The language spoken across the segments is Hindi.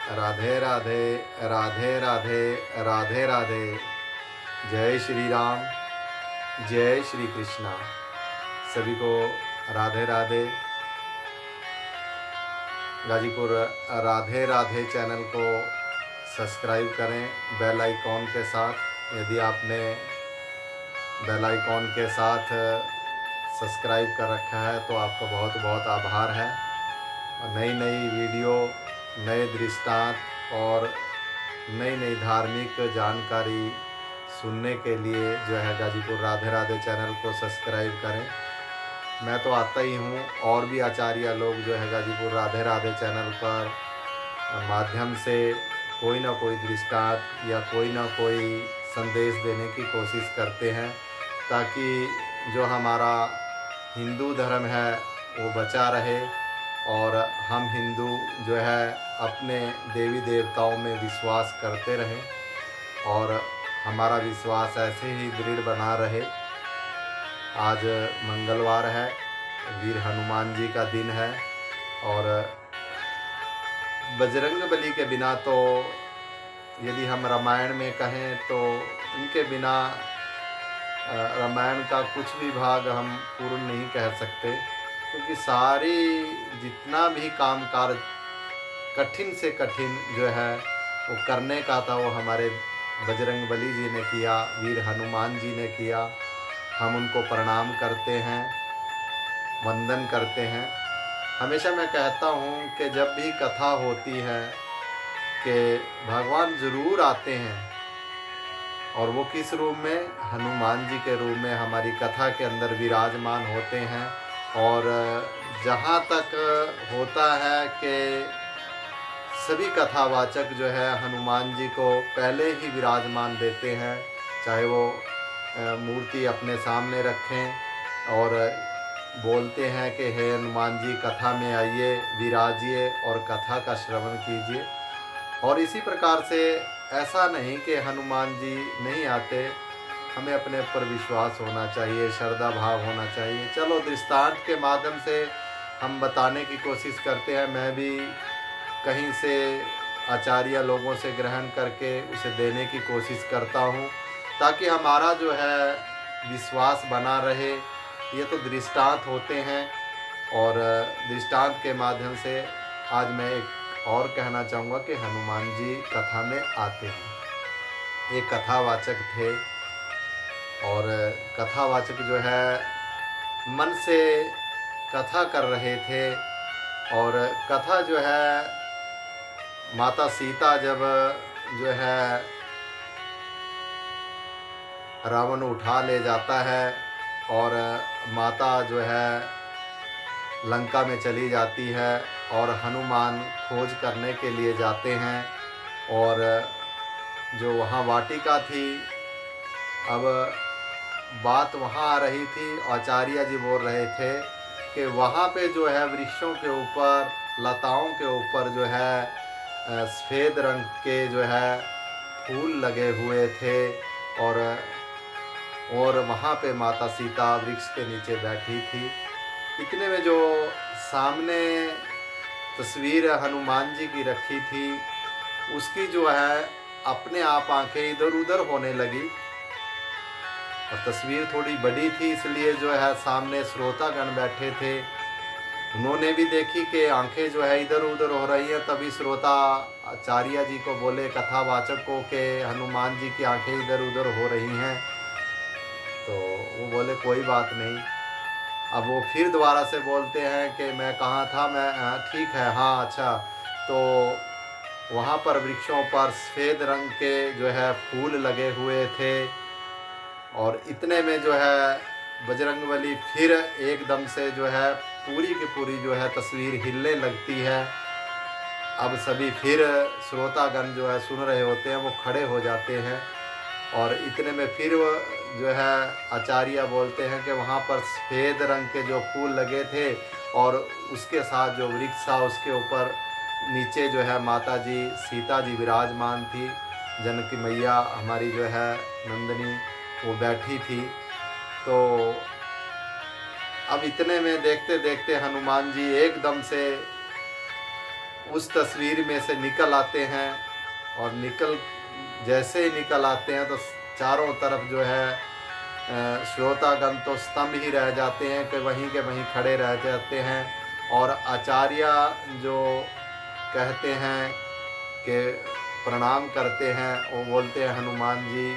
राधे राधे राधे राधे राधे राधे। जय श्री राम, जय श्री कृष्णा। सभी को राधे राधे। गाजीपुर राधे राधे चैनल को सब्सक्राइब करें बेल आइकॉन के साथ। यदि आपने बेल आइकॉन के साथ सब्सक्राइब कर रखा है तो आपका बहुत बहुत आभार है। नई नई वीडियो, नए दृष्टांत और नई नई धार्मिक जानकारी सुनने के लिए जो है गाजीपुर राधे राधे चैनल को सब्सक्राइब करें। मैं तो आता ही हूँ, और भी आचार्य लोग जो है गाजीपुर राधे राधे चैनल पर माध्यम से कोई ना कोई दृष्टांत या कोई ना कोई संदेश देने की कोशिश करते हैं, ताकि जो हमारा हिंदू धर्म है वो बचा रहे और हम हिंदू जो है अपने देवी देवताओं में विश्वास करते रहें और हमारा विश्वास ऐसे ही दृढ़ बना रहे। आज मंगलवार है, वीर हनुमान जी का दिन है और बजरंग बली के बिना तो यदि हम रामायण में कहें तो उनके बिना रामायण का कुछ भी भाग हम पूर्ण नहीं कह सकते, क्योंकि सारी जितना भी काम काज कठिन से कठिन जो है वो करने का था वो हमारे बजरंग बली जी ने किया, वीर हनुमान जी ने किया। हम उनको प्रणाम करते हैं, वंदन करते हैं। हमेशा मैं कहता हूँ कि जब भी कथा होती है कि भगवान ज़रूर आते हैं, और वो किस रूप में? हनुमान जी के रूप में हमारी कथा के अंदर विराजमान होते हैं। और जहाँ तक होता है कि सभी कथावाचक जो है हनुमान जी को पहले ही विराजमान देते हैं, चाहे वो मूर्ति अपने सामने रखें और बोलते हैं कि हे हनुमान जी कथा में आइए, विराजिए और कथा का श्रवण कीजिए। और इसी प्रकार से ऐसा नहीं कि हनुमान जी नहीं आते, हमें अपने ऊपर विश्वास होना चाहिए, श्रद्धा भाव होना चाहिए। चलो दृष्टांत के माध्यम से हम बताने की कोशिश करते हैं। मैं भी कहीं से आचार्य लोगों से ग्रहण करके उसे देने की कोशिश करता हूँ, ताकि हमारा जो है विश्वास बना रहे। ये तो दृष्टांत होते हैं और दृष्टांत के माध्यम से आज मैं एक और कहना चाहूँगा कि हनुमान जी कथा में आते हैं। एक कथावाचक थे और कथावाचक जो है मन से कथा कर रहे थे। और कथा जो है माता सीता जब जो है रावण उठा ले जाता है और माता जो है लंका में चली जाती है और हनुमान खोज करने के लिए जाते हैं। और जो वहाँ वाटिका थी, अब बात वहाँ आ रही थी, आचार्य जी बोल रहे थे कि वहाँ पे जो है वृक्षों के ऊपर, लताओं के ऊपर जो है सफ़ेद रंग के जो है फूल लगे हुए थे और वहाँ पे माता सीता वृक्ष के नीचे बैठी थी। इतने में जो सामने तस्वीर हनुमान जी की रखी थी, उसकी जो है अपने आप आंखें इधर उधर होने लगी। और तस्वीर थोड़ी बड़ी थी, इसलिए जो है सामने श्रोतागण बैठे थे, उन्होंने भी देखी कि आंखें जो है इधर उधर हो रही हैं। तभी श्रोता आचार्य जी को बोले, कथावाचक को, कि हनुमान जी की आंखें इधर उधर हो रही हैं। तो वो बोले कोई बात नहीं। अब वो फिर दोबारा से बोलते हैं कि मैं कहाँ था, मैं ठीक है, हाँ अच्छा। तो वहाँ पर वृक्षों पर सफ़ेद रंग के जो है फूल लगे हुए थे। और इतने में जो है बजरंगबली फिर एकदम से जो है पूरी की पूरी जो है तस्वीर हिलने लगती है। अब सभी फिर श्रोतागण जो है सुन रहे होते हैं, वो खड़े हो जाते हैं। और इतने में फिर जो है आचार्य बोलते हैं कि वहाँ पर सफ़ेद रंग के जो फूल लगे थे और उसके साथ जो वृक्ष था उसके ऊपर नीचे जो है माता जी सीता जी विराजमान थी, जनकी मैया हमारी जो है नंदिनी वो बैठी थी। तो अब इतने में देखते देखते हनुमान जी एकदम से उस तस्वीर में से निकल आते हैं, और जैसे ही निकल आते हैं तो चारों तरफ जो है श्रोतागण तो स्तंभ ही रह जाते हैं कि वहीं के वहीं खड़े रह जाते हैं। और आचार्य जो कहते हैं कि प्रणाम करते हैं, वो बोलते हैं हनुमान जी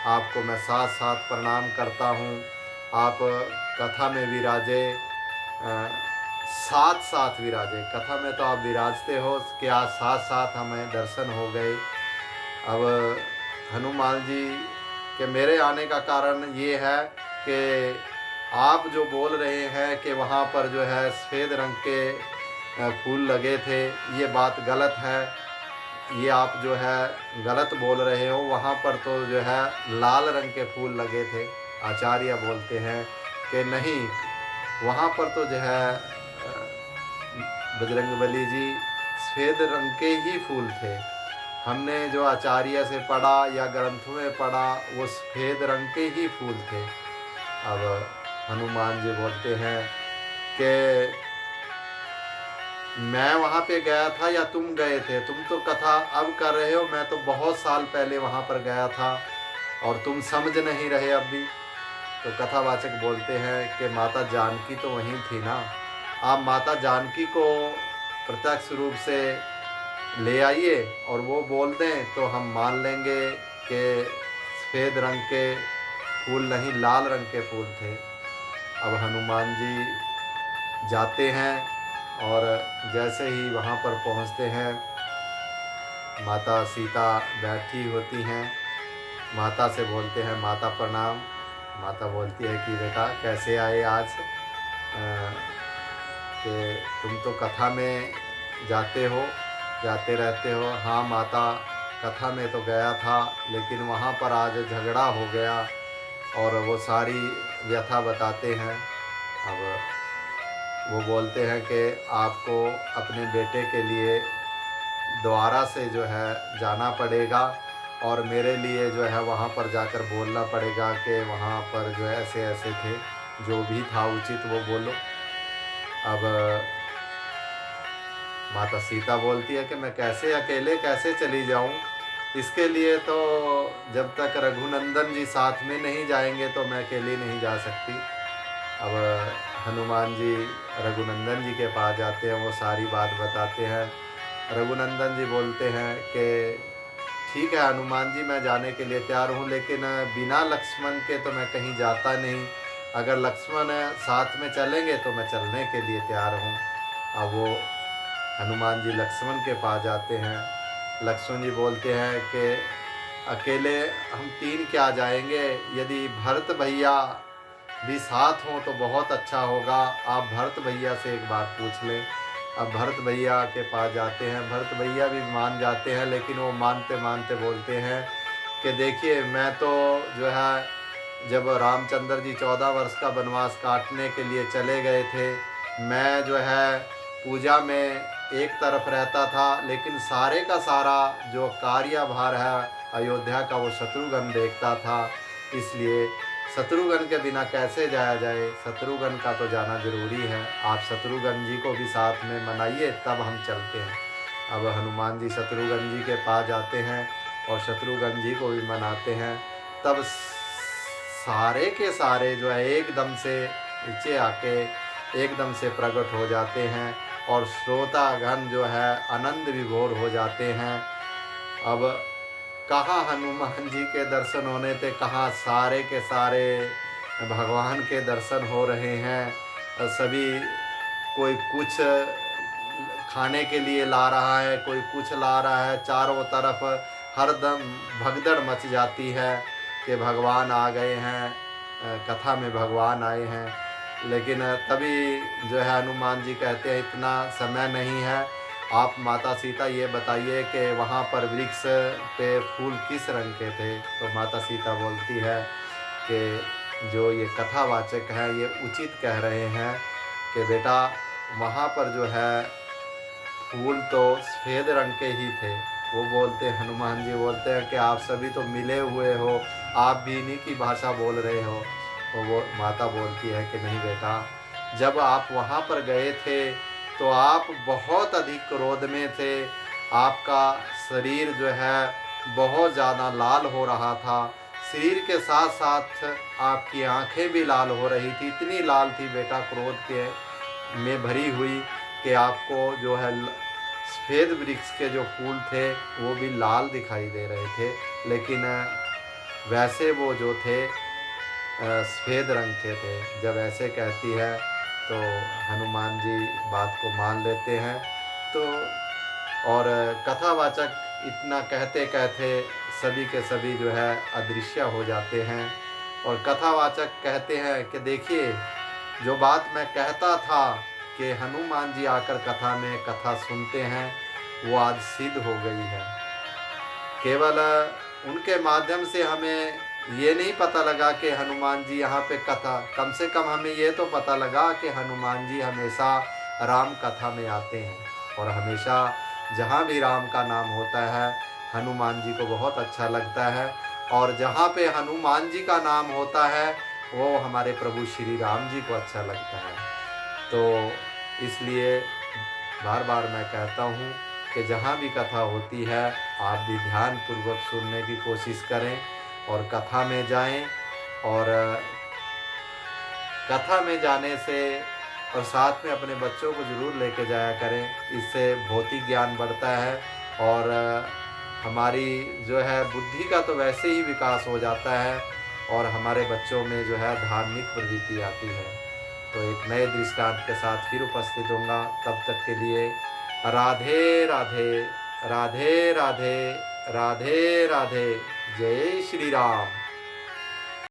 आपको मैं साथ साथ प्रणाम करता हूँ, आप कथा में विराजे, साथ साथ विराजे। कथा में तो आप विराजते हो कि आज साथ साथ हमें दर्शन हो गए। अब हनुमान जी के मेरे आने का कारण ये है कि आप जो बोल रहे हैं कि वहाँ पर जो है सफ़ेद रंग के फूल लगे थे, ये बात गलत है। ये आप जो है गलत बोल रहे हो, वहाँ पर तो जो है लाल रंग के फूल लगे थे। आचार्य बोलते हैं कि नहीं, वहाँ पर तो जो है बजरंगबली जी सफ़ेद रंग के ही फूल थे। हमने जो आचार्य से पढ़ा या ग्रंथों में पढ़ा, वो सफ़ेद रंग के ही फूल थे। अब हनुमान जी बोलते हैं कि मैं वहाँ पे गया था या तुम गए थे? तुम तो कथा अब कर रहे हो, मैं तो बहुत साल पहले वहाँ पर गया था और तुम समझ नहीं रहे अब भी। तो कथावाचक बोलते हैं कि माता जानकी तो वहीं थी ना, आप माता जानकी को प्रत्यक्ष रूप से ले आइए और वो बोल दें तो हम मान लेंगे कि सफ़ेद रंग के फूल नहीं, लाल रंग के फूल थे। अब हनुमान जी जाते हैं और जैसे ही वहाँ पर पहुँचते हैं, माता सीता बैठी होती हैं। माता से बोलते हैं माता प्रणाम। माता बोलती है कि बेटा कैसे आए आज, कि तुम तो कथा में जाते रहते हो। हाँ माता, कथा में तो गया था, लेकिन वहाँ पर आज झगड़ा हो गया, और वो सारी व्यथा बताते हैं। अब वो बोलते हैं कि आपको अपने बेटे के लिए द्वारा से जो है जाना पड़ेगा, और मेरे लिए जो है वहाँ पर जाकर बोलना पड़ेगा कि वहाँ पर जो है ऐसे ऐसे थे, जो भी था उचित वो बोलो। अब माता सीता बोलती है कि मैं कैसे अकेले कैसे चली जाऊँ, इसके लिए तो जब तक रघुनंदन जी साथ में नहीं जाएंगे तो मैं अकेली नहीं जा सकती। अब हनुमान जी रघुनंदन जी के पास जाते हैं, वो सारी बात बताते हैं। रघुनंदन जी बोलते हैं कि ठीक है हनुमान जी, मैं जाने के लिए तैयार हूँ, लेकिन बिना लक्ष्मण के तो मैं कहीं जाता नहीं। अगर लक्ष्मण साथ में चलेंगे तो मैं चलने के लिए तैयार हूँ। अब वो हनुमान जी लक्ष्मण के पास जाते हैं। लक्ष्मण जी बोलते हैं कि अकेले हम तीन क्या जाएंगे, यदि भरत भैया भी साथ हों तो बहुत अच्छा होगा, आप भरत भैया से एक बार पूछ लें। अब भरत भैया के पास जाते हैं। भरत भैया भी मान जाते हैं, लेकिन वो मानते मानते बोलते हैं कि देखिए मैं तो जो है जब रामचंद्र जी 14 वर्ष का वनवास काटने के लिए चले गए थे, मैं जो है पूजा में एक तरफ रहता था, लेकिन सारे का सारा जो कार्यभार है अयोध्या का वो शत्रुघ्न देखता था। इसलिए शत्रुघ्न के बिना कैसे जाया जाए, शत्रुघ्न का तो जाना जरूरी है। आप शत्रुघ्न जी को भी साथ में मनाइए, तब हम चलते हैं। अब हनुमान जी शत्रुघ्न जी के पास जाते हैं और शत्रुघ्न जी को भी मनाते हैं। तब सारे के सारे जो है एकदम से नीचे आके एकदम से प्रकट हो जाते हैं, और श्रोतागण जो है आनंद विभोर हो जाते हैं। अब कहाँ हनुमान जी के दर्शन होने थे, कहाँ सारे के सारे भगवान के दर्शन हो रहे हैं। सभी कोई कुछ खाने के लिए ला रहा है, कोई कुछ ला रहा है, चारों तरफ हरदम भगदड़ मच जाती है कि भगवान आ गए हैं, कथा में भगवान आए हैं। लेकिन तभी जो है हनुमान जी कहते हैं इतना समय नहीं है, आप माता सीता ये बताइए कि वहाँ पर वृक्ष पे फूल किस रंग के थे। तो माता सीता बोलती है कि जो ये कथावाचक हैं ये उचित कह रहे हैं कि बेटा वहाँ पर जो है फूल तो सफ़ेद रंग के ही थे। वो बोलते हैं, हनुमान जी बोलते हैं कि आप सभी तो मिले हुए हो, आप भी इन्हीं की भाषा बोल रहे हो। तो वो माता बोलती है कि नहीं बेटा, जब आप वहाँ पर गए थे तो आप बहुत अधिक क्रोध में थे, आपका शरीर जो है बहुत ज़्यादा लाल हो रहा था, शरीर के साथ साथ आपकी आंखें भी लाल हो रही थी, इतनी लाल थी बेटा क्रोध के में भरी हुई कि आपको जो है सफ़ेद वृक्ष के जो फूल थे वो भी लाल दिखाई दे रहे थे, लेकिन वैसे वो जो थे सफ़ेद रंग के थे। जब ऐसे कहती है तो हनुमान जी बात को मान लेते हैं। तो और कथावाचक इतना कहते कहते सभी के सभी जो है अदृश्य हो जाते हैं, और कथावाचक कहते हैं कि देखिए जो बात मैं कहता था कि हनुमान जी आकर कथा में कथा सुनते हैं, वो आज सिद्ध हो गई है। केवल उनके माध्यम से हमें ये नहीं पता लगा कि हनुमान जी यहाँ पे कथा, कम से कम हमें ये तो पता लगा कि हनुमान जी हमेशा राम कथा में आते हैं, और हमेशा जहाँ भी राम का नाम होता है हनुमान जी को बहुत अच्छा लगता है, और जहाँ पे हनुमान जी का नाम होता है वो हमारे प्रभु श्री राम जी को अच्छा लगता है। तो इसलिए बार बार मैं कहता हूँ कि जहाँ भी कथा होती है आप भी ध्यानपूर्वक सुनने की कोशिश करें, और कथा में जाएं, और कथा में जाने से और साथ में अपने बच्चों को ज़रूर लेके जाया करें, इससे भौतिक ज्ञान बढ़ता है, और हमारी जो है बुद्धि का तो वैसे ही विकास हो जाता है, और हमारे बच्चों में जो है धार्मिक प्रवृत्ति आती है। तो एक नए दृष्टांत के साथ फिर उपस्थित होऊंगा, तब तक के लिए राधे राधे, राधे राधे, राधे राधे, जय श्री राम।